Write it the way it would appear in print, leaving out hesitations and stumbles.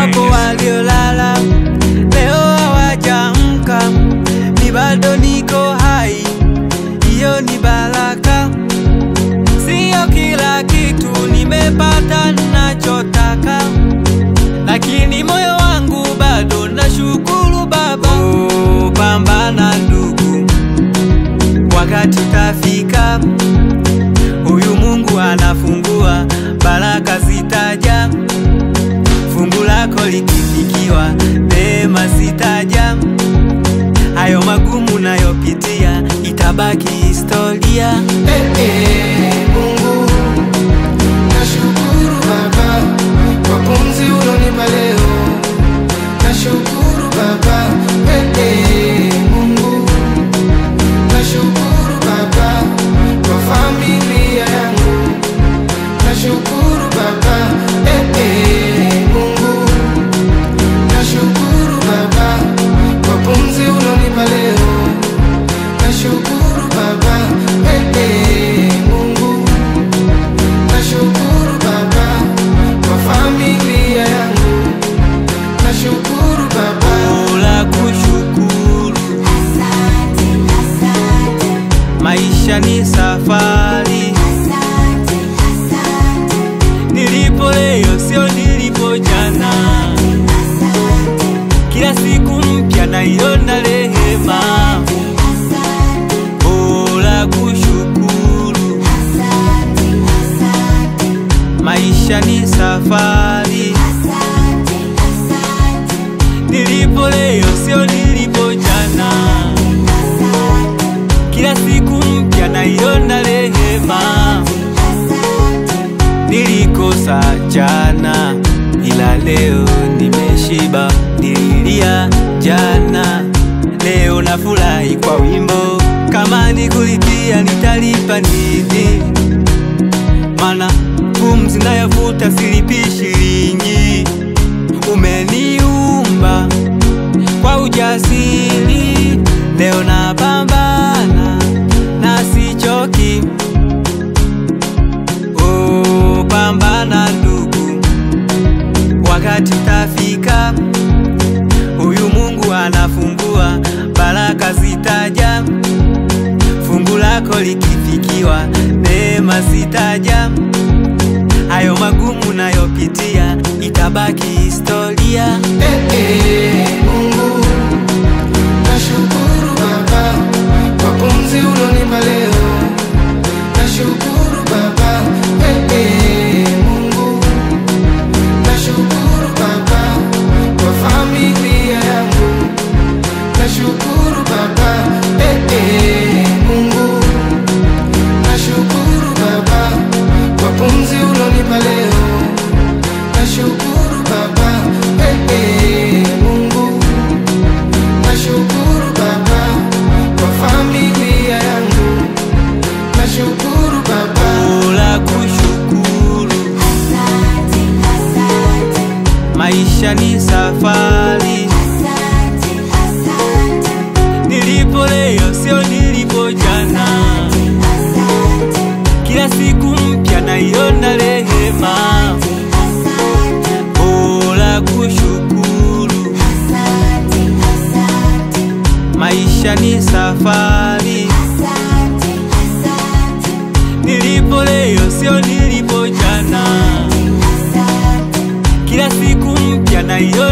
Wapo waliolala leo hawajaamka, ni bado niko hai, hiyo ni baraka. Sio kila kitu nimepata ninachotaka, lakini moyo wangu bado nashukuru Baba. Pambana ndugu, wakati utafika, huyu Mungu anafungua, baraka zitaja. Fungu lako likifikiwa, neema zitaja. Hayo magumu nayopitia itabaki historia. Mungu, nashukuru Baba kwa pumzi ulonipa leo. Nashukuru Baba. Mungu, nashukuru Baba kwa familia yangu. Nashukuru Baba. Mungu, nashukuru Baba kwa pumzi ulonipa leo. Nashukuru Baba. Mungu, nashukuru Baba kwa familia yangu. Nashukuru Baba. La kushukuru, asante, asante. maisha ni safari, Asante, asante. nilipo leo sio nilipo jana. Asante, Kila siku mpya naiona rehema. asante. La kushukuru, Asante, asante. maisha ni safari, Asante, asante. nilipo leo sio nilipo jana. Asante, Kila siku mpya naiona rehema. asante. Nilikosa jana, ila leo nimeshiba. Nililia jana, leo nafurahi kwa wimbo. Kama nikulipia nitalipa nini? Mana pumzi nayovuta silipi shilingi. Umeniumba kwa ujasiri, leo napambana na sichoki. Pambana ndugu, wakati utafika, huyu Mungu anafungua, baraka zitaja. Fungu lako likifikiwa, neema zitaja. Hayo magumu nayopitia itabaki historia. Mungu, nashukuru Baba kwa pumzi ulonipa leo. Nashukuru Baba. Mungu, nashukuru Baba kwa familia yangu. Nashukuru Baba. Mungu, nashukuru Baba kwa pumzi ulonipa leo. Nashukuru Baba. Mungu, nashukuru Baba kwa familia yangu. Nashukuru Baba. La kushukuru, Asante, asante. maisha ni safari, Asante, asante. nilipo leo sio nilipo jana. Asante, Kila siku mpya naiona rehema. asante. La kushukuru, Asante, asante. maisha ni safari, Asante, asante. nilipo leo sio nilipo jana. Asante, Kila siku mpya naiona